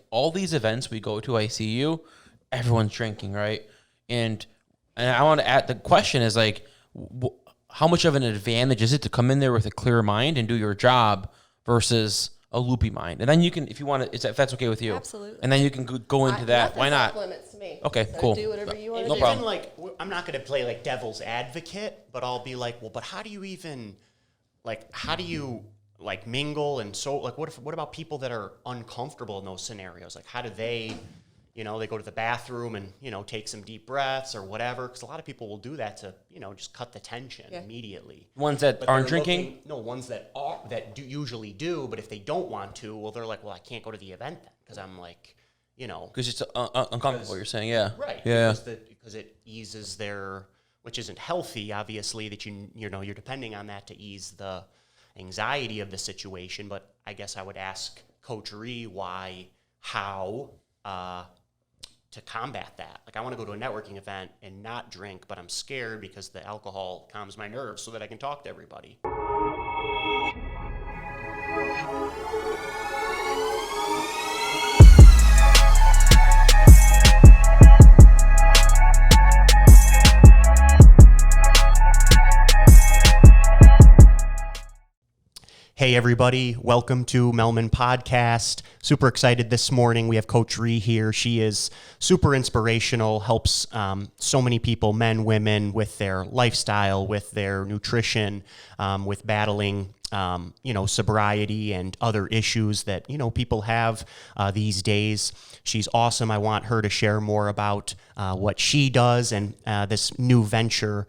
all these events we go to, I see you, everyone's drinking, right? And I want to add, the question is like, how much of an advantage is it to come in there with a clear mind and do your job versus a loopy mind? And then you can, if you want to, if that's okay with you. Absolutely. And then you can go into that. Why not? Limits to me. Okay, so cool. Do whatever you want to No do. problem. Like, I'm not going to play like devil's advocate, but I'll be like, well, but how do you even, like, how do you like mingle? And so like, what about people that are uncomfortable in those scenarios? Like, how do they, they go to the bathroom and, take some deep breaths or whatever. Because a lot of people will do that to, just cut the tension immediately. Ones that But aren't they're drinking? ones that are, usually do. But if they don't want to, well, they're like, well, I can't go to the event then. Because I'm like, Because it's uncomfortable, you're saying, yeah. Right. Yeah. Because it eases their, which isn't healthy, obviously, that you're depending on that to ease the anxiety of the situation. But I guess I would ask Coach how to combat that. Like, I want to go to a networking event and not drink, but I'm scared because the alcohol calms my nerves so that I can talk to everybody. Hey everybody, welcome to Melman Podcast. Super excited this morning. We have Coach Rhi here. She is super inspirational, helps so many people, men, women, with their lifestyle, with their nutrition, with battling sobriety and other issues that, people have these days. She's awesome. I want her to share more about what she does and this new venture,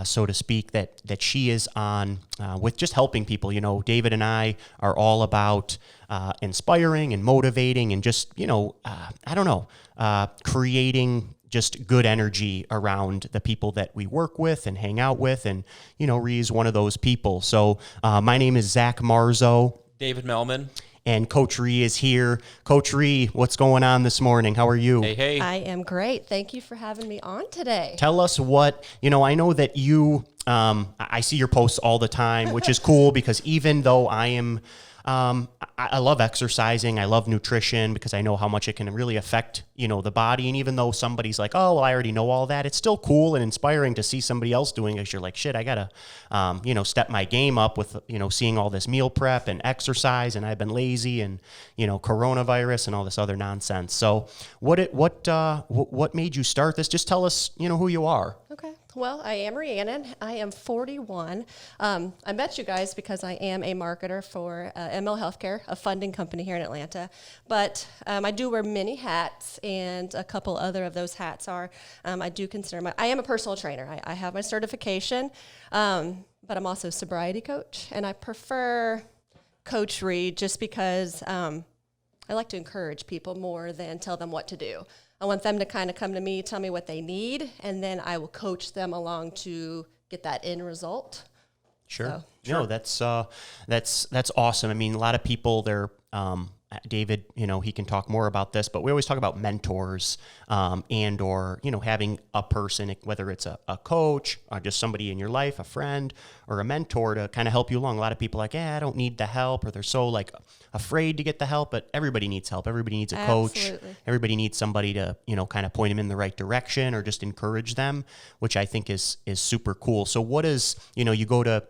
so to speak, that she is on with just helping people. David and I are all about inspiring and motivating and just, creating just good energy around the people that we work with and hang out with. And, Rhi is one of those people. So my name is Zach Marzo. David Melman. And Coach Rhi is here. Coach Rhi, what's going on this morning? How are you? Hey. I am great. Thank you for having me on today. Tell us what, I know that you, I see your posts all the time, which is cool because even though I am, I love exercising. I love nutrition because I know how much it can really affect, the body. And even though somebody's like, oh, well, I already know all that, it's still cool and inspiring to see somebody else doing it. Because you're like, shit, I got to, step my game up with, seeing all this meal prep and exercise. And I've been lazy and, coronavirus and all this other nonsense. So what made you start this? Just tell us, who you are. Okay. Well, I am Rhiannon. I am 41. I met you guys because I am a marketer for ML Healthcare, a funding company here in Atlanta. But I do wear many hats, and a couple other of those hats are, I do consider I am a personal trainer. I have my certification, but I'm also a sobriety coach, and I prefer Coach Rhi just because I like to encourage people more than tell them what to do. I want them to kind of come to me, tell me what they need, and then I will coach them along to get that end result. Sure. No, that's awesome. I mean, a lot of people, they're, David, he can talk more about this, but we always talk about mentors and or, having a person, whether it's a coach or just somebody in your life, a friend or a mentor to kind of help you along. A lot of people are like, I don't need the help, or they're so like afraid to get the help, but everybody needs help. Everybody needs a coach. Absolutely. Everybody needs somebody to, kind of point them in the right direction or just encourage them, which I think is super cool. So what is, you go to,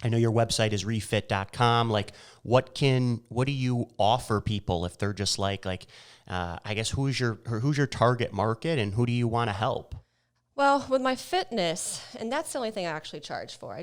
I know your website is RhiFit.com. Like, what do you offer people if they're just like, I guess who's your target market and who do you want to help? Well, with my fitness, and that's the only thing I actually charge for.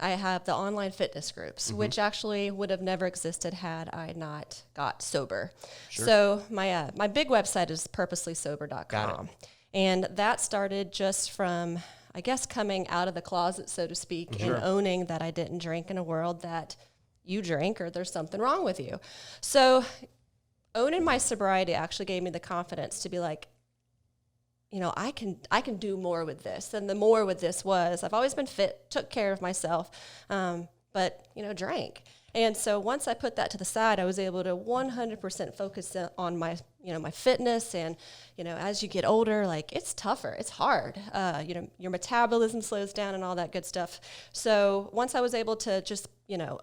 I have the online fitness groups, which actually would have never existed had I not got sober. Sure. So my big website is purposelysober.com. Got it. And that started just from, I guess, coming out of the closet, so to speak, Sure. and owning that I didn't drink in a world that you drink or there's something wrong with you. So owning my sobriety actually gave me the confidence to be like, I can do more with this. And the more with this was, I've always been fit, took care of myself, but, drank. And so once I put that to the side, I was able to 100% focus on my, my fitness. And, as you get older, like, it's tougher, it's hard. Your metabolism slows down and all that good stuff. So once I was able to just,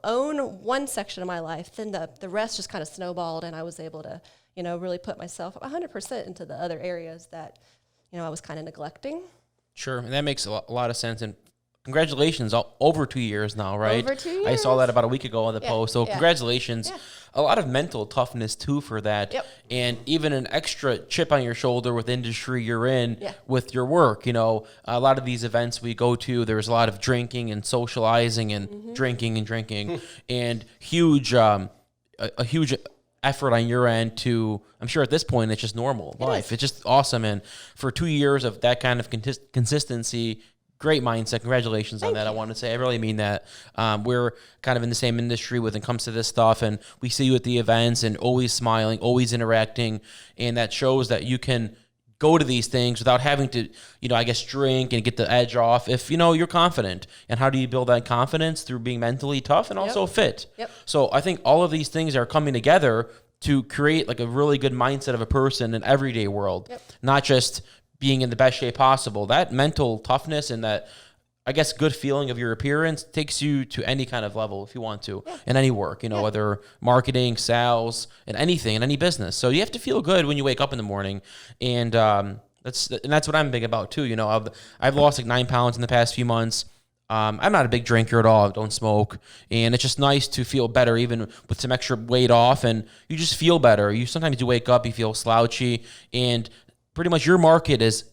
own one section of my life, then the rest just kind of snowballed, and I was able to, really put myself 100% into the other areas that, I was kind of neglecting. Sure, and that makes a lot of sense. And congratulations, over 2 years now, right? Over 2 years. I saw that about a week ago on the post. So congratulations. Yeah. A lot of mental toughness too for that. Yep. And even an extra chip on your shoulder with industry you're in with your work. A lot of these events we go to, there's a lot of drinking and socializing and drinking and huge, a huge effort on your end to, I'm sure at this point it's just normal life. It's just awesome. And for 2 years of that kind of consistency, great mindset. Congratulations on that. I want to say, I really mean that. We're kind of in the same industry when it comes to this stuff, and we see you at the events and always smiling, always interacting. And that shows that you can go to these things without having to, drink and get the edge off if, you're confident. And how do you build that confidence? Through being mentally tough and also fit. Yep. So I think all of these things are coming together to create like a really good mindset of a person in everyday world, not just being in the best shape possible. That mental toughness and that, I guess, good feeling of your appearance takes you to any kind of level if you want to, in any work, whether marketing, sales, and anything, in any business. So you have to feel good when you wake up in the morning. And that's what I'm big about too. I've lost like 9 pounds in the past few months. I'm not a big drinker at all. I don't smoke. And it's just nice to feel better, even with some extra weight off, and you just feel better. Sometimes you wake up, you feel slouchy, and pretty much your market is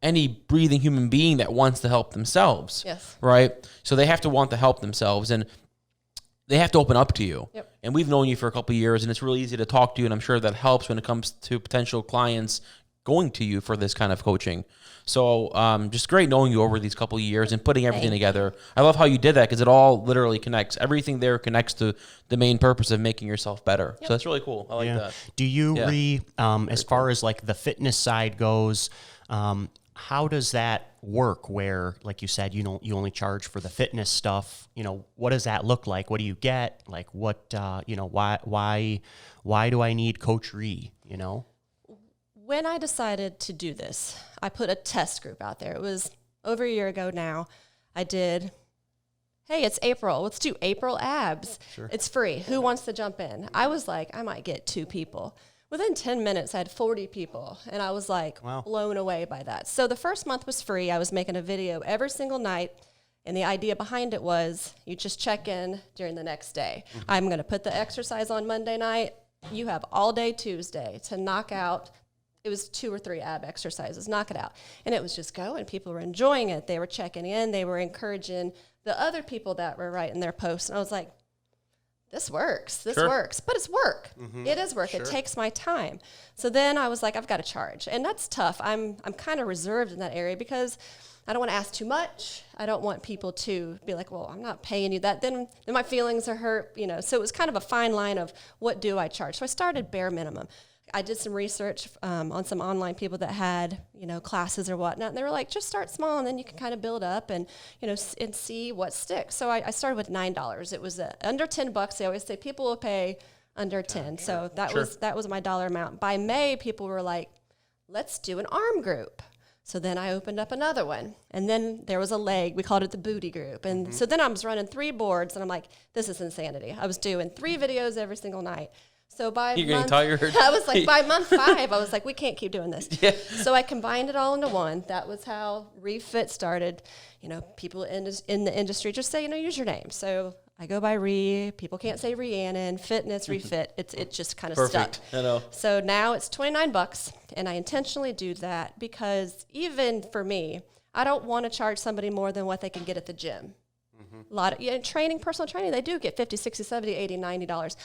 any breathing human being that wants to help themselves. Yes. Right? So they have to want to help themselves, and they have to open up to you. Yep. And we've known you for a couple of years, and it's really easy to talk to you, and I'm sure that helps when it comes to potential clients going to you for this kind of coaching. So just great knowing you over these couple of years and putting everything together. I love how you did that because it all literally connects. Everything there connects to the main purpose of making yourself better. So that's really cool. I like that. Do you, as far as like the fitness side goes, how does that work where, like you said, you only charge for the fitness stuff? What does that look like? What do you get? Like what, why do I need Coach Rhi, When I decided to do this, I put a test group out there. It was over a year ago now. I did, hey, it's April. Let's do April abs. Sure. It's free. Who wants to jump in? I was like, I might get 2 people. Within 10 minutes, I had 40 people, and I was like blown away by that. So the first month was free. I was making a video every single night, and the idea behind it was you just check in during the next day. Mm-hmm. I'm going to put the exercise on Monday night. You have all day Tuesday to knock out. It was 2 or 3 ab exercises, knock it out. And it was just going. People were enjoying it. They were checking in. They were encouraging the other people that were writing their posts. And I was like, this works. This works. But it's work. Mm-hmm. It is work. Sure. It takes my time. So then I was like, I've got to charge. And that's tough. I'm kind of reserved in that area because I don't want to ask too much. I don't want people to be like, well, I'm not paying you that. Then my feelings are hurt, So it was kind of a fine line of what do I charge. So I started bare minimum. I did some research on some online people that had, classes or whatnot. And they were like, just start small and then you can kind of build up and, and see what sticks. So I started with $9. It was under $10. They always say people will pay under 10. So that was my dollar amount. By May, people were like, let's do an arm group. So then I opened up another one. And then there was a leg. We called it the booty group. And so then I was running 3 boards and I'm like, this is insanity. I was doing 3 videos every single night. So by You're getting tired. I was like, by month 5, I was like, we can't keep doing this. Yeah. So I combined it all into one. That was how RhiFit started. People in the industry just say, use your name. So I go by Rhi. People can't say Rhiannon. Fitness, RhiFit. It just kind of stuck. I know. So now it's $29, and I intentionally do that because even for me, I don't want to charge somebody more than what they can get at the gym. Mm-hmm. A lot of personal training, they do get $50, $60, $70, $80, $90.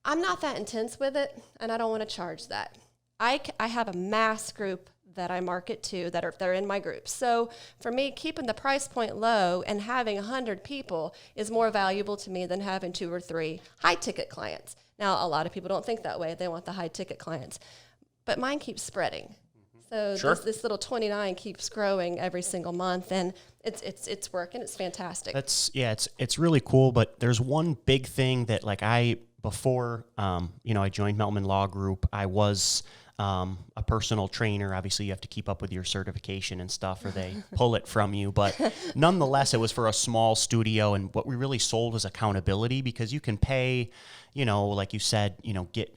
I'm not that intense with it, and I don't want to charge that. I have a mass group that I market to that are in my group. So for me, keeping the price point low and having 100 people is more valuable to me than having 2 or 3 high-ticket clients. Now, a lot of people don't think that way. They want the high-ticket clients. But mine keeps spreading. So this little 29 keeps growing every single month, and it's working. It's fantastic. It's really cool, but there's one big thing that before I joined Melman Law Group, I was a personal trainer. Obviously, you have to keep up with your certification and stuff, or they pull it from you. But nonetheless, it was for a small studio, and what we really sold was accountability because you can pay, like you said,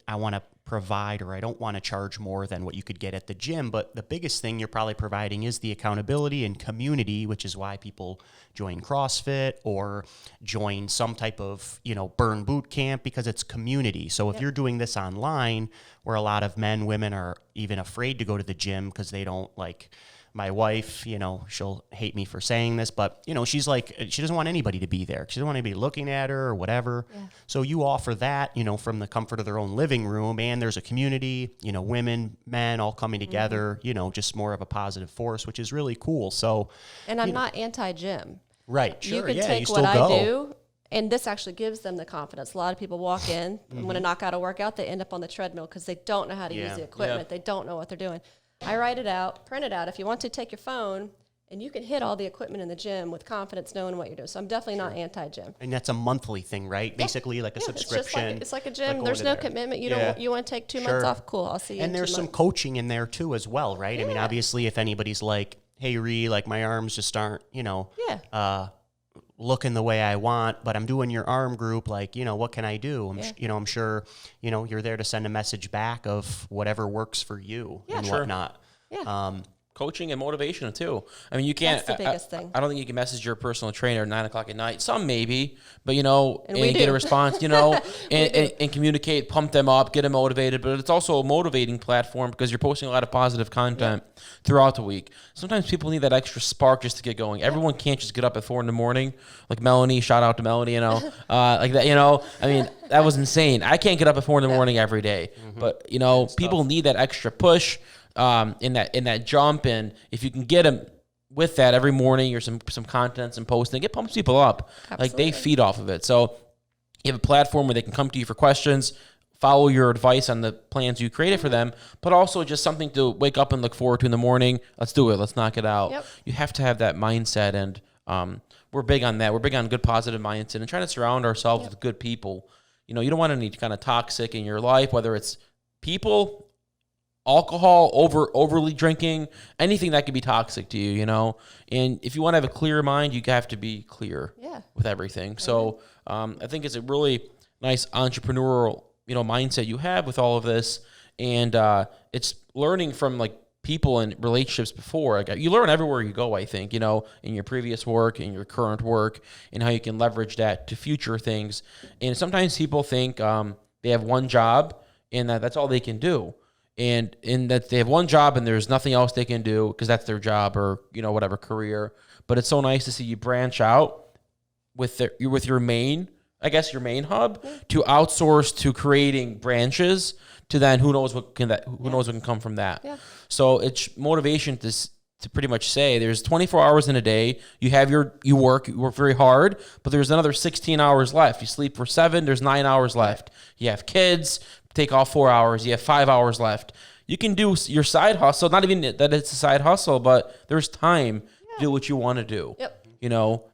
I want to provide, or I don't want to charge more than what you could get at the gym. But the biggest thing you're probably providing is the accountability and community, which is why people join CrossFit or join some type of, burn boot camp, because it's community. So if you're doing this online, where a lot of men, women are even afraid to go to the gym because they don't like, my wife, she'll hate me for saying this, but, she's like, she doesn't want anybody to be there. She doesn't want anybody looking at her or whatever. Yeah. So you offer that, from the comfort of their own living room, and there's a community, women, men all coming together, just more of a positive force, which is really cool. So, and I'm not anti-gym. Right. Sure. You can take what I do, and this actually gives them the confidence. A lot of people walk in and want to knock out a workout. They end up on the treadmill because they don't know how to use the equipment. They don't know what they're doing. I write it out, print it out. If you want to, take your phone, and you can hit all the equipment in the gym with confidence, knowing what you're doing. So I'm definitely not anti-gym. And that's a monthly thing, right? Yeah. Basically, like a subscription. It's like a gym. There's no commitment. You want to take 2 months off? Cool. I'll see you. And there's some coaching in there too, as well, right? Yeah. I mean, obviously, if anybody's like, "Hey, Rhi, like my arms just aren't, looking the way I want, but I'm doing your arm group, like, what can I do?" I'm sure, you're there to send a message back of whatever works for you and whatnot. Yeah. Coaching and motivation too. I mean, you can't. That's the biggest thing. I don't think you can message your personal trainer at 9:00 at night. Some maybe, but and get a response, and communicate, pump them up, get them motivated. But it's also a motivating platform because you're posting a lot of positive content throughout the week. Sometimes people need that extra spark just to get going. Everyone can't just get up at 4 a.m. like Melanie. Shout out to Melanie. Like that. I mean, that was insane. I can't get up at 4 a.m. every day, but people need that extra push. In that jump, and if you can get them with that every morning or some content, some posting, it pumps people up. Absolutely. Like they feed off of it. So you have a platform where they can come to you for questions, follow your advice on the plans you created for them, but also just something to wake up and look forward to in the morning. Let's do it. Let's knock it out. Yep. You have to have that mindset, and we're big on that. We're big on good, positive mindset and trying to surround ourselves with good people. You don't want any kind of toxic in your life, whether it's people, alcohol, overly drinking, anything that could be toxic to you, And if you want to have a clear mind, you have to be clear with everything. So I think it's a really nice entrepreneurial, mindset you have with all of this. And it's learning from like people and relationships before. Like, you learn everywhere you go, I think, in your previous work, in your current work, and how you can leverage that to future things. And sometimes people think they have one job and that's all they can do. And in that they have one job and there's nothing else they can do because that's their job or, whatever career. But it's so nice to see you branch out with your main hub to outsource to creating branches to then who knows what can come from that. Yeah. So it's motivation to pretty much say there's 24 hours in a day. You work very hard, but there's another 16 hours left. You sleep for 7, there's 9 hours left. You have kids, take off 4 hours, you have 5 hours left. You can do your side hustle, not even that it's a side hustle, but there's time to do what you want to do. Yep.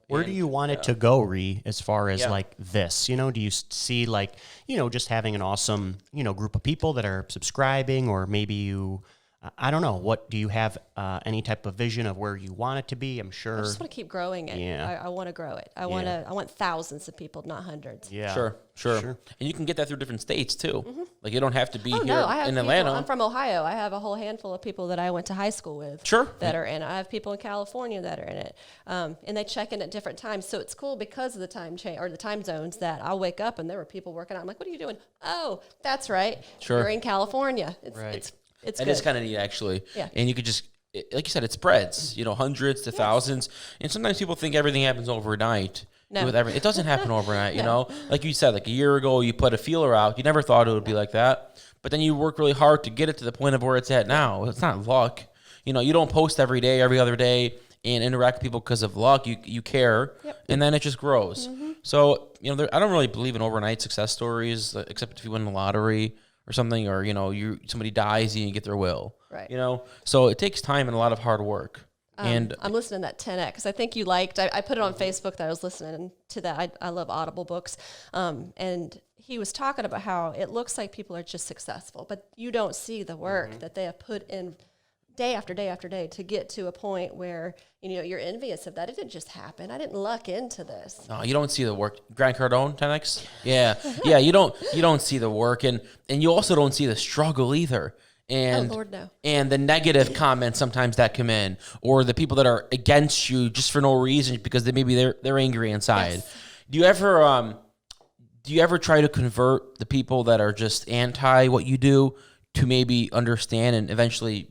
Where do you want it to go, Rhi, as far as like this? Do you see like, just having an awesome, group of people that are subscribing, or maybe you, I don't know, what do you have any type of vision of where you want it to be? I'm sure. I just want to keep growing it. Yeah. I want to grow it. I want thousands of people, not hundreds. Yeah. Sure. And you can get that through different states too. Mm-hmm. Like you don't have to be here in Atlanta. I'm from Ohio. I have a whole handful of people that I went to high school with that are in it. I have people in California that are in it. And they check in at different times. So it's cool because of the time change or the time zones that I'll wake up and there were people working out. I'm like, what are you doing? Oh, that's right. Sure. You're in California. It's it is kind of neat, actually. Yeah. And you could just, like you said, it spreads, hundreds to thousands. And sometimes people think everything happens overnight. No. It doesn't happen overnight, Like you said, like a year ago, you put a feeler out. You never thought it would be like that. But then you work really hard to get it to the point of where it's at now. It's not luck. You don't post every day, every other day, and interact with people because of luck. You care, and then it just grows. Mm-hmm. So, I don't really believe in overnight success stories, except if you win the lottery or something, or somebody dies and you get their will, right? So it takes time and a lot of hard work. And I'm listening to that 10X. I think you liked. I put it on Facebook that I was listening to that. I love Audible books, and he was talking about how it looks like people are just successful, but you don't see the work that they have put in day after day after day to get to a point where, you're envious of that. It didn't just happen. I didn't luck into this. No, you don't see the work. Grant Cardone, 10X? Yeah. Yeah, you don't see the work, and you also don't see the struggle either. And, oh, Lord, no. And the negative comments sometimes that come in, or the people that are against you just for no reason because they're angry inside. Yes. Do you ever try to convert the people that are just anti what you do to maybe understand and eventually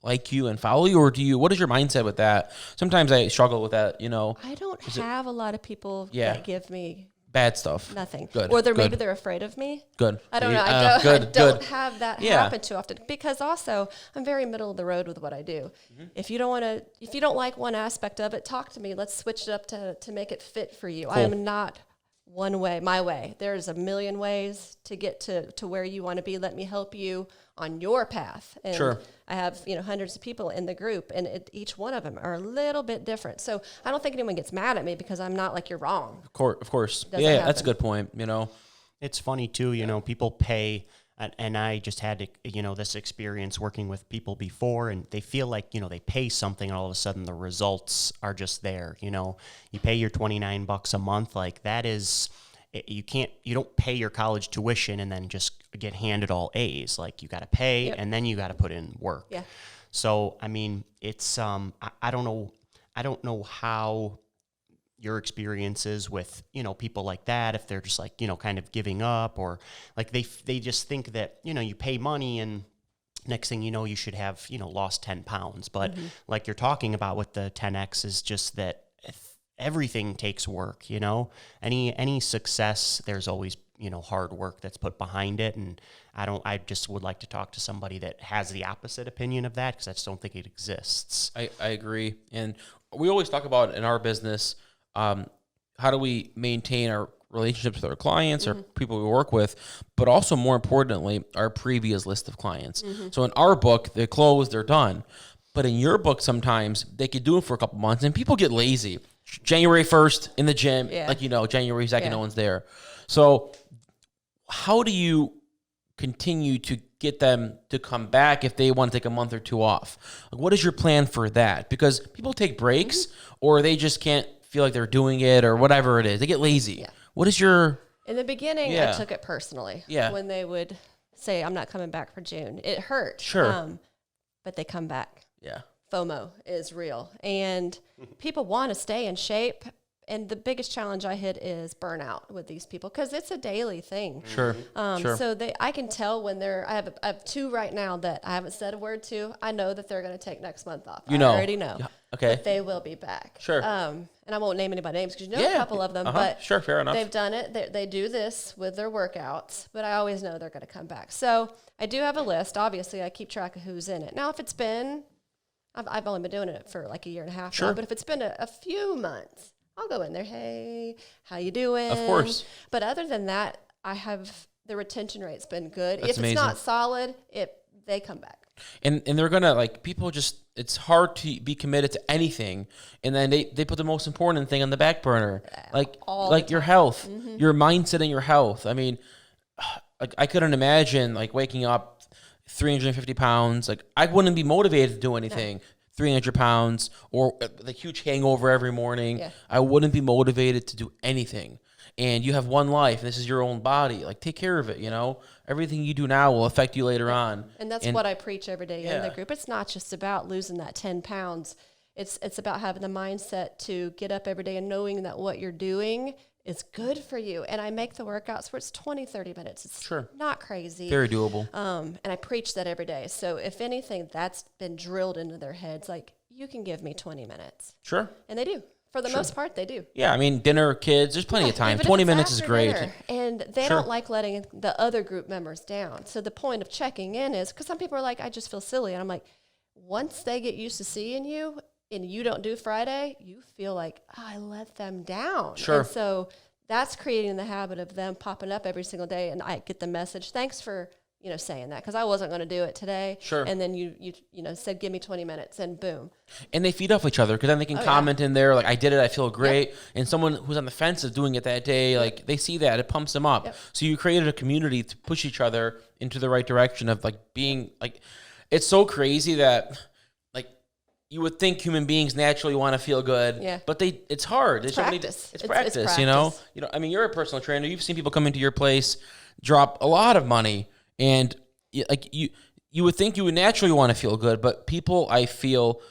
like you and follow you, or what is your mindset with that? Sometimes I struggle with that, I don't have a lot of people that give me bad stuff. nothing. Good. Or maybe they're afraid of me. Good. I don't know. I don't have that happen too often because also I'm very middle of the road with what I do. Mm-hmm. If you don't like one aspect of it, talk to me. Let's switch it up to make it fit for you. Cool. I am not one way, my way. There's a million ways to get to where you want to be. Let me help you on your path. And sure. I have, hundreds of people in the group, and each one of them are a little bit different. So I don't think anyone gets mad at me because I'm not like, you're wrong. Of course. Yeah, that's a good point, It's funny too, people pay, and I just had, this experience working with people before, and they feel like, they pay something and all of a sudden the results are just there. You pay your $29 a month, like that is, you don't pay your college tuition and then just get handed all A's. Like you got to pay and then you got to put in work. Yeah. So, I mean, it's, I don't know how your experiences with, people like that, if they're just like, kind of giving up, or like they just think that, you pay money and next thing you know, you should have, lost 10 pounds. But like you're talking about with the 10X is just that everything takes work, any success, there's always, hard work that's put behind it. And I just would like to talk to somebody that has the opposite opinion of that, because I just don't think it exists. I agree. And we always talk about in our business, how do we maintain our relationships with our clients or people we work with, but also more importantly, our previous list of clients. So in our book, they're closed, they're done. But in your book, sometimes they could do it for a couple months and people get lazy. January 1st in the gym, January 2nd, no one's there. So how do you continue to get them to come back if they want to take a month or two off? Like, what is your plan for that? Because people take breaks or they just can't feel like they're doing it or whatever it is. They get lazy. Yeah. What is your... In the beginning, I took it personally. Yeah. When they would say, I'm not coming back for June. It hurt. Sure. But they come back. Yeah. FOMO is real. And people want to stay in shape. And the biggest challenge I hit is burnout with these people because it's a daily thing. Sure. So I can tell when I have two right now that I haven't said a word to. I know that they're going to take next month off. I already know. Yeah. Okay. But they will be back. Sure. And I won't name anybody names because a couple of them. But sure, fair enough. They've done it. They do this with their workouts, but I always know they're going to come back. So I do have a list. Obviously, I keep track of who's in it. Now, if it's been, I've only been doing it for like a year and a half now, but if it's been a few months, I'll go in there. Hey, how you doing? Of course. But other than that, the retention rate's been good. That's if amazing. It's not solid, they come back. And they're gonna people just, it's hard to be committed to anything, and then they put the most important thing on the back burner, like your health, your mindset, and your health. I mean, I couldn't imagine waking up 350 pounds. I wouldn't be motivated to do anything. No. 300 pounds or the huge hangover every morning. Yeah. I wouldn't be motivated to do anything. And you have one life, and this is your own body. Take care of it, Everything you do now will affect you later on. And that's what I preach every day in the group. It's not just about losing that 10 pounds. It's about having the mindset to get up every day and knowing that what you're doing is good for you. And I make the workouts where it's 20, 30 minutes. It's not crazy. Very doable. And I preach that every day. So if anything, that's been drilled into their heads. You can give me 20 minutes. Sure. And they do. For the most part, they do. Yeah, I mean, dinner, kids, there's plenty of time. 20 minutes is great. Dinner. And they don't like letting the other group members down. So the point of checking in is, because some people are like, I just feel silly. And I'm like, once they get used to seeing you and you don't do Friday, you feel like, I let them down. Sure. And so that's creating the habit of them popping up every single day. And I get the message, thanks for saying that, because I wasn't going to do it today. Sure. And then you said, give me 20 minutes, and boom. And they feed off each other, because then they can comment in there, I did it, I feel great. Yep. And someone who's on the fence of doing it that day, they see that, it pumps them up. Yep. So you created a community to push each other into the right direction of being, it's so crazy that you would think human beings naturally want to feel good, but it's hard. It's practice. It's practice, you know? I mean, you're a personal trainer. You've seen people come into your place, drop a lot of money, and like you would think you would naturally want to feel good, but people, I feel,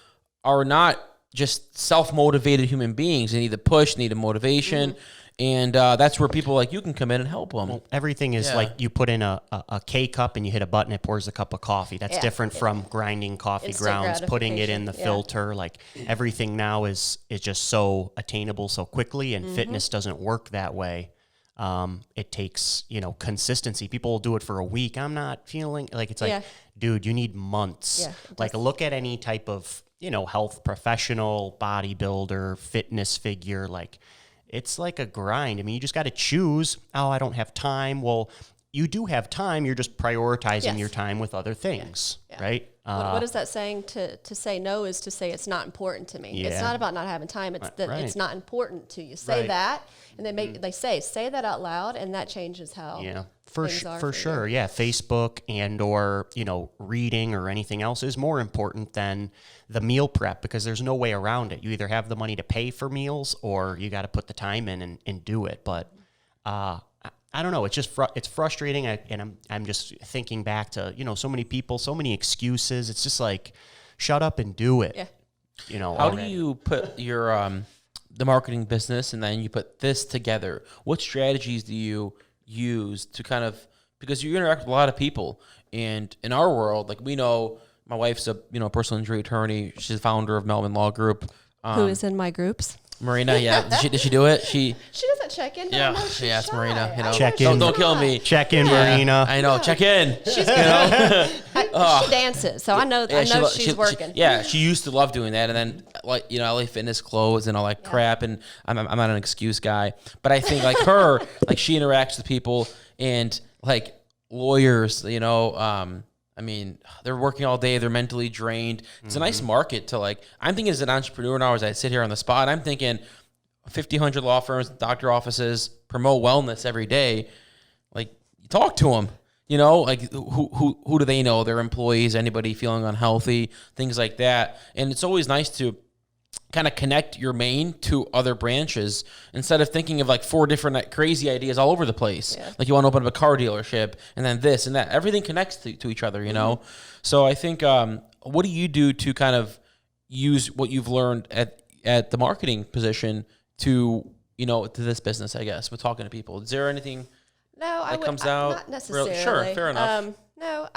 are not just self-motivated human beings. They need the push, they need a motivation. And that's where people like you can come in and help them. Well, everything is like you put in a K-cup and you hit a button, it pours a cup of coffee. That's different from grinding coffee grounds, putting it in the filter. Like everything now is just so attainable so quickly, and fitness doesn't work that way. It takes, consistency. People will do it for a week. I'm not feeling like it's like, dude, you need months. Like look at any type of, health professional, bodybuilder, fitness figure, like it's like a grind. I mean, you just got to choose. Oh, I don't have time. Well, you do have time. You're just prioritizing your time with other things, right? What is that saying? To say no is to say it's not important to me. It's not about not having time. It's that it's not important to you. Say that, and they say that out loud, and that changes how. Yeah, for sure. Yeah, Facebook and or reading or anything else is more important than the meal prep, because there's no way around it. You either have the money to pay for meals or you got to put the time in and do it. But I don't know. It's just it's frustrating, and I'm just thinking back to so many people, so many excuses. It's just like, shut up and do it. Yeah. How do you put your the marketing business and then you put this together? What strategies do you use to kind of, because you interact with a lot of people, and in our world, like we know, my wife's a personal injury attorney. She's the founder of Melman Law Group. Who is in my groups? Marina, did she do it? She doesn't check in. It's Marina. Check in. Don't kill me. Check in, Marina. I know. Check in. She's she dances, so I know she's working. She used to love doing that, and then LA Fitness clothes and all that crap, and I'm not an excuse guy, but I think like her, like she interacts with people and like lawyers, I mean, they're working all day. They're mentally drained. It's a nice market to like. I'm thinking as an entrepreneur now, as I sit here on the spot, I'm thinking 50, 100 law firms, doctor offices promote wellness every day. Like, talk to them. Like who do they know? Their employees, anybody feeling unhealthy, things like that. And it's always nice to kind of connect your main to other branches instead of thinking of like 4 different crazy ideas all over the place. Like you want to open up a car dealership and then this and that. Everything connects to each other, So I think, what do you do to kind of use what you've learned at the marketing position to this business, I guess, with talking to people? Is there anything comes out? Not necessarily. Sure, fair enough. No,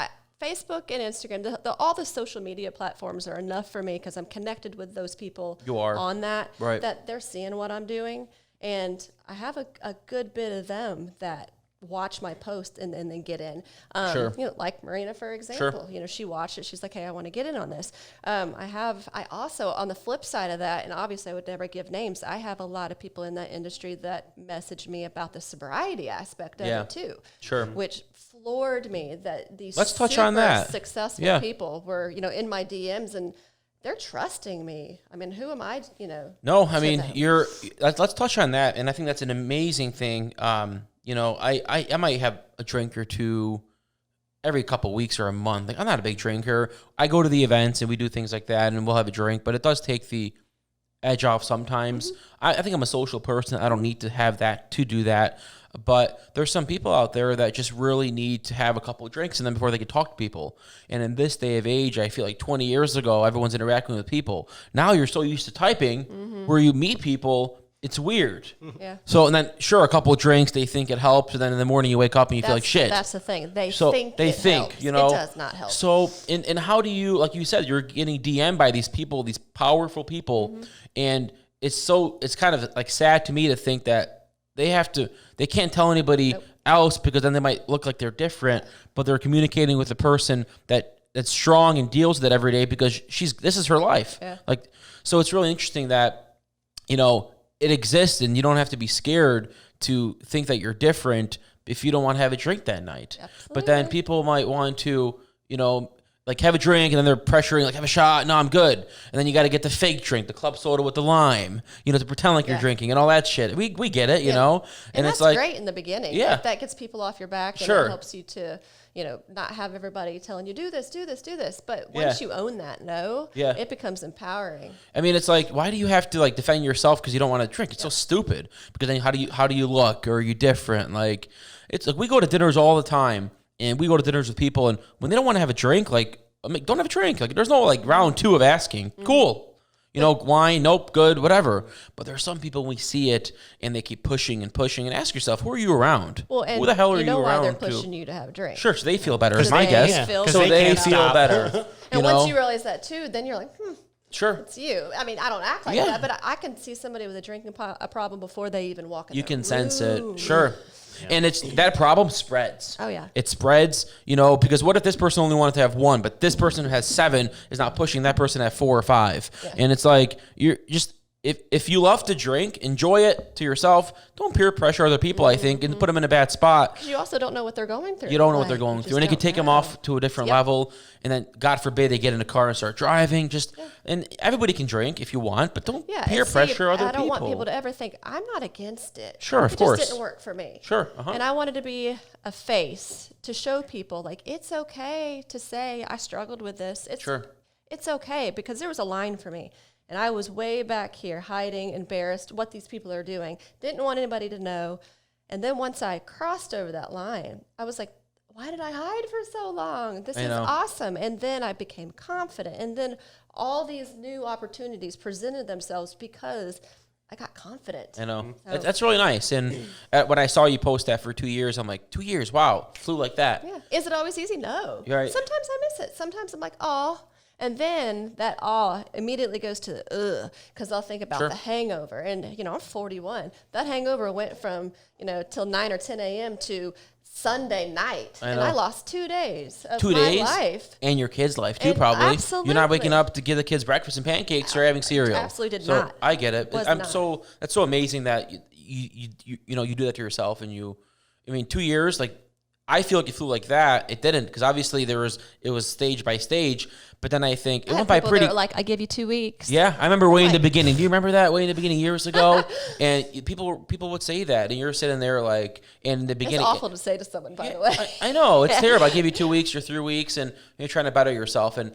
Facebook and Instagram, all the social media platforms are enough for me because I'm connected with those people on that, that they're seeing what I'm doing. And I have a good bit of them that watch my post and then get in. Like Marina, for example, she watched it. She's like, hey, I want to get in on this. I also, on the flip side of that, and obviously I would never give names, I have a lot of people in that industry that message me about the sobriety aspect of it too. Sure. Which floored me that these touch on that. Successful people were, in my DMs, and they're trusting me. I mean, who am I, No, I mean, let's touch on that. And I think that's an amazing thing. I might have a drink or two every couple weeks or a month. Like, I'm not a big drinker. I go to the events and we do things like that and we'll have a drink, but it does take the edge off sometimes. I think I'm a social person. I don't need to have that to do that. But there's some people out there that just really need to have a couple of drinks and then before they can talk to people. And in this day of age, I feel like 20 years ago, everyone's interacting with people. Now you're so used to typing where you meet people, it's weird. Yeah. So, and then sure, a couple of drinks, they think it helps. And then in the morning you wake up and you feel like shit. That's the thing. They think it helps. It does not help. So, and how do you, like you said, you're getting DM'd by these people, these powerful people. And it's kind of like sad to me to think that they can't tell anybody else because then they might look like they're different, but they're communicating with a person that's strong and deals with it every day because this is her life. Yeah. Like, so it's really interesting that, it exists and you don't have to be scared to think that you're different if you don't want to have a drink that night. Absolutely. But then people might want to, like have a drink, and then they're pressuring like have a shot. No, I'm good. And then you got to get the fake drink, the club soda with the lime, to pretend like you're drinking and all that shit. We get it, and it's that's like great in the beginning. Yeah, Like, that gets people off your back, and Sure. it helps you to not have everybody telling you do this. But once you own that, it becomes empowering. I mean, it's like, why do you have to like defend yourself because you don't want to drink? It's so stupid. Because then how do you look, or are you different? Like, it's like we go to dinners all the time, and we go to dinners with people, and when they don't want to have a drink, like, don't have a drink. Like, there's no like round two of asking. Cool. Wine, nope, good, whatever. But there are some people, we see it, and they keep pushing and pushing. And ask yourself, who are you around? Well, and who the hell are you know why around they're pushing you to have a drink? Sure, so they feel better, is So my they guess. feel So they they can't feel stop. better. And once you realize that too, then you're like, Sure. it's you. I mean, I don't act like that, but I can see somebody with a drinking a problem before they even walk in. You the can sense room. it. Sure. And it's that problem spreads. Oh, yeah. It spreads, because what if this person only wanted to have one, but this person who has 7 is not pushing that person at 4 or 5. Yeah. And it's like, you're just, if you love to drink, enjoy it to yourself. Don't peer pressure other people, I think, and put them in a bad spot. Because you also don't know what they're going through. You don't know what they're going through. And it can take them off to a different level. And then, God forbid, they get in a car and start driving. And everybody can drink if you want, but don't peer pressure other people. I don't want people to ever think, I'm not against it. Sure, of course. It just didn't work for me. Sure. And I wanted to be a face to show people, like, it's okay to say, I struggled with this. It's okay, because there was a line for me. And I was way back here hiding, embarrassed, what these people are doing. Didn't want anybody to know. And then once I crossed over that line, I was like, why did I hide for so long? This is awesome. And then I became confident. And then all these new opportunities presented themselves because I got confident. I know. That's really nice. And when I saw you post that for 2 years, I'm like, 2 years? Wow. Flew like that. Yeah. Is it always easy? No. You're right. Sometimes I miss it. Sometimes I'm like, oh. And then that awe immediately goes to the ugh, because I'll think about the hangover. And, I'm 41. That hangover went from, till 9 or 10 a.m. to Sunday night. And I lost 2 days of my life. And your kids' life, too, probably. Absolutely. You're not waking up to give the kids breakfast and pancakes or having cereal. Absolutely did so not. I get it. That's so amazing that you do that to yourself. And 2 years, like, I feel like you flew like that. It didn't, because obviously it was stage by stage. But then I think it went by pretty. Like, I give you 2 weeks. Yeah, I remember way in the beginning. Do you remember that way in the beginning years ago? And people would say that, and you're sitting there like in the beginning. It's awful to say to someone, by the way. I know it's terrible. I give you 2 weeks or 3 weeks, and you're trying to better yourself. And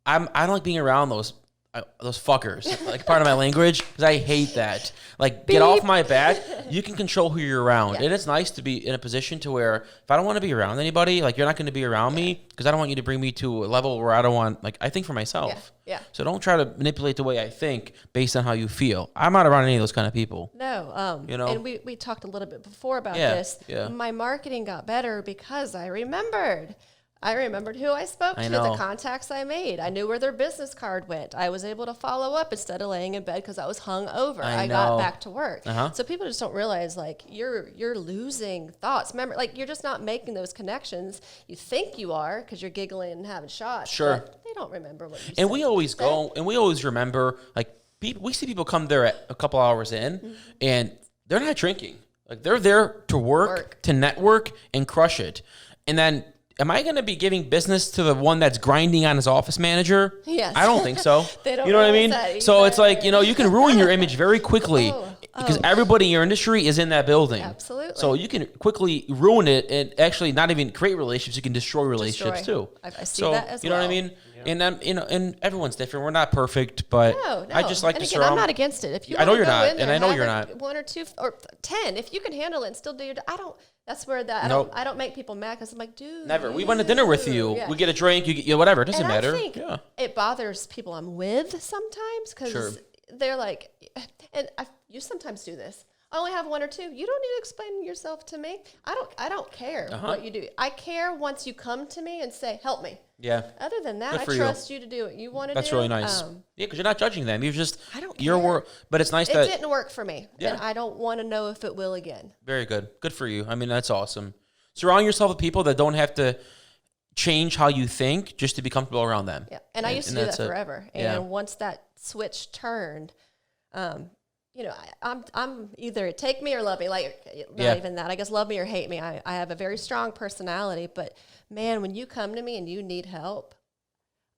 I don't like being around those fuckers. Like, part of my language, because I hate that. Like, get off my back. You can control who you're around. And it's nice to be in a position to where if I don't want to be around anybody, like, you're not going to be around me, because I don't want you to bring me to a level where I don't want, like, I think for myself. Yeah. So don't try to manipulate the way I think based on how you feel. I'm not around any of those kind of people. No. And we talked a little bit before about this. Yeah. My marketing got better because I remembered who I spoke to, the contacts I made. I knew where their business card went. I was able to follow up instead of laying in bed because I was hung over. I got back to work. So people just don't realize, like, you're losing thoughts. Remember, like, you're just not making those connections. You think you are because you're giggling and having shots. Sure. But they don't remember what you said. And we always go, and we always remember, like, we see people come there at a couple hours in, and they're not drinking. Like, they're there to work, to network, and crush it. And then, am I going to be giving business to the one that's grinding on his office manager? Yes. I don't think so. They don't you know what I mean? So it's like, either. you can ruin your image very quickly because everybody in your industry is in that building. Absolutely. So you can quickly ruin it and actually not even create relationships. You can destroy relationships too. I see that as well. You know what I mean? Yeah. And and everyone's different. We're not perfect, but no. I just like and to again, surround. I'm not against it. If you I know wanna you're go not, in there, and I know have you're like not. 1 or 2 or 10, if you can handle it and still do your, that's where I don't make people mad because I'm like, dude. Never. We went to dinner with you. Yeah. We get a drink. You get whatever. It doesn't matter. I think it bothers people I'm with sometimes because they're like, and you sometimes do this. I only have 1 or 2. You don't need to explain yourself to me. I don't care what you do. I care once you come to me and say, help me. Yeah. Other than that, I trust you to do what you want to do. That's really nice. Yeah, because you're not judging them. You're just I don't your care. work. But it's nice It that didn't work for me, and I don't want to know if it will again. Very good. Good for you. I mean, that's awesome. Surround yourself with people that don't have to change how you think just to be comfortable around them. Yeah, and I used to do that forever. Yeah. And once that switch turned, I'm either take me or love me. Like, not even that. I guess love me or hate me. I have a very strong personality, but man, when you come to me and you need help,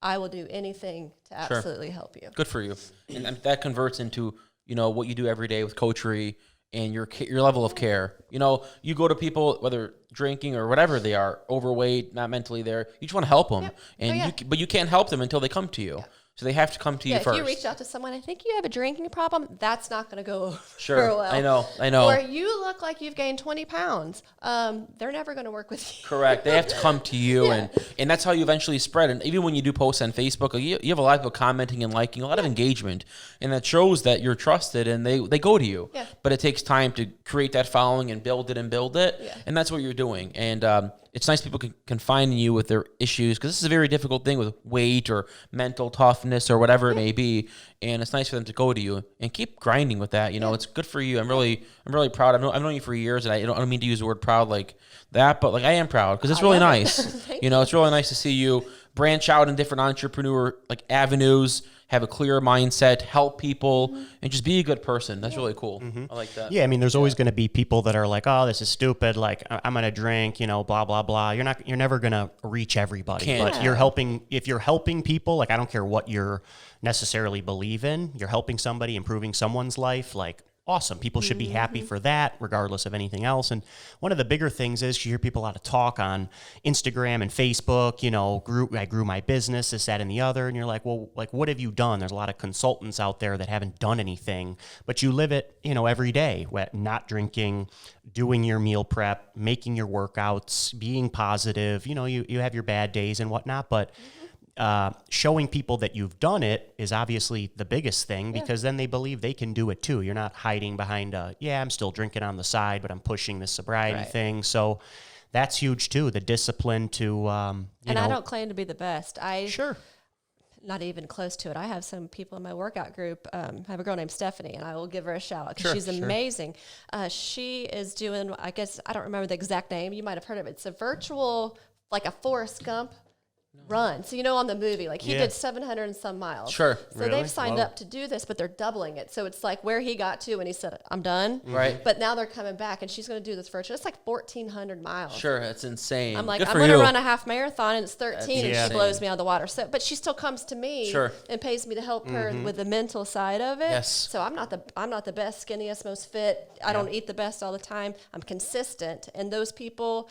I will do anything to absolutely help you. Good for you. And that converts into, what you do every day with coachery and your level of care. You go to people, whether drinking or whatever they are, overweight, not mentally there, you just want to help them. Yep. But you can't help them until they come to you. So they have to come to you first. If you reach out to someone, I think you have a drinking problem, that's not going to go over Sure, well. I know. Or you look like you've gained 20 pounds. They're never going to work with you. Correct. They have to come to you, and that's how you eventually spread. And even when you do posts on Facebook, you have a lot of people commenting and liking, a lot of engagement, and that shows that you're trusted and they go to you. Yeah. But it takes time to create that following and build it, and that's what you're doing. And it's nice people can find you with their issues, because this is a very difficult thing with weight or mental toughness or whatever it may be. And it's nice for them to go to you and keep grinding with that. It's good for you. I'm really proud. I've known you for years, and I don't mean to use the word proud like that, but like I am proud, because it's really nice. It's really nice to see you branch out in different entrepreneur avenues, have a clear mindset, help people, and just be a good person. That's really cool. I like that. Yeah, I mean, there's always going to be people that are like, "Oh, this is stupid. Like, I'm going to drink, blah blah blah." You're never going to reach everybody, but if you're helping people, like I don't care what you're necessarily believe in, you're helping somebody, improving someone's life, like awesome. People should be happy for that, regardless of anything else. And one of the bigger things is you hear people a lot of talk on Instagram and Facebook, I grew my business, this, that, and the other. And you're like, well, like, what have you done? There's a lot of consultants out there that haven't done anything, but you live it, every day, not drinking, doing your meal prep, making your workouts, being positive. You have your bad days and whatnot, but showing people that you've done it is obviously the biggest thing, because then they believe they can do it too. You're not hiding behind I'm still drinking on the side, but I'm pushing this sobriety thing. So that's huge too. The discipline to, I don't claim to be the best. Sure. Not even close to it. I have some people in my workout group. I have a girl named Stephanie, and I will give her a shout out because she's amazing. She is doing, I guess, I don't remember the exact name. You might have heard of it. It's a virtual, like a Forrest Gump run. So, on the movie, like he did 700 and some miles. Sure. So they've signed up to do this, but they're doubling it. So it's like where he got to when he said, I'm done. Right. But now they're coming back, and she's going to do this virtual. It's like 1,400 miles. Sure. That's insane. I'm like, Good I'm for going to you. run a half marathon, and it's 13, and insane. she blows me out of the water. So, but she still comes to me and pays me to help her with the mental side of it. Yes. So I'm not the best, skinniest, most fit. I don't eat the best all the time. I'm consistent. And those people,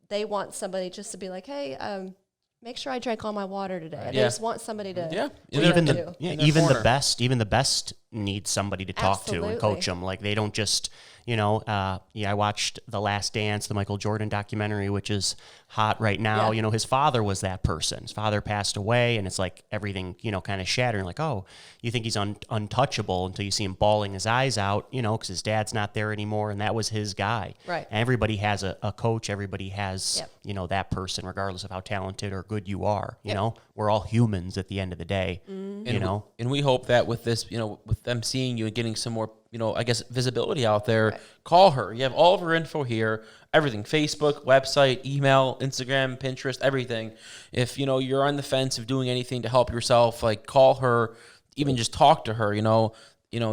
they want somebody just to be like, hey, make sure I drank all my water today. They just want somebody to even corner. the best need somebody to talk to and coach them. Like they don't just I watched The Last Dance, the Michael Jordan documentary, which is hot right now. His father was that person. His father passed away, and it's like everything kind of shattering. Like, oh, you think he's untouchable until you see him bawling his eyes out, because his dad's not there anymore, and that was his guy. Right. And everybody has a coach. Everybody has that person, regardless of how talented or good you are. We're all humans at the end of the day. And we hope that with this, with them seeing you and getting some more, I guess, visibility out there, call her. You have all of her info here, everything, Facebook, website, email, Instagram, Pinterest, everything. If, you're on the fence of doing anything to help yourself, like call her, even just talk to her,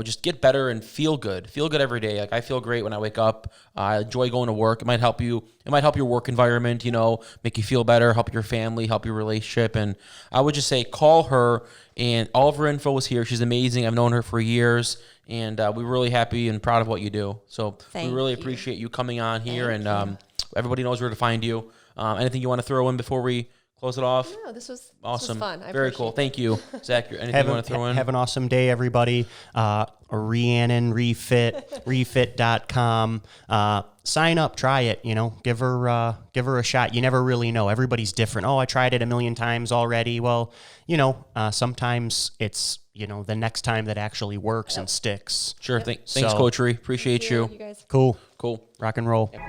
just get better and feel good. Feel good every day. Like I feel great when I wake up. I enjoy going to work. It might help you. It might help your work environment, make you feel better, help your family, help your relationship. And I would just say call her, and all of her info is here. She's amazing. I've known her for years, and we're really happy and proud of what you do. So we really appreciate you coming on here, and everybody knows where to find you. Anything you want to throw in before we close it off? No, this was awesome. This was fun. Very cool. Thank you, Zach. Anything you want to throw in? Have an awesome day, everybody. Rhiannon, RhiFit, RhiFit.com. Sign up, try it. Give her a shot. You never really know. Everybody's different. Oh, I tried it a million times already. Well, sometimes it's the next time that actually works and sticks. Sure. Thanks, Coach Rhi. Appreciate you. You guys. Cool. Cool. Rock and roll. Yep.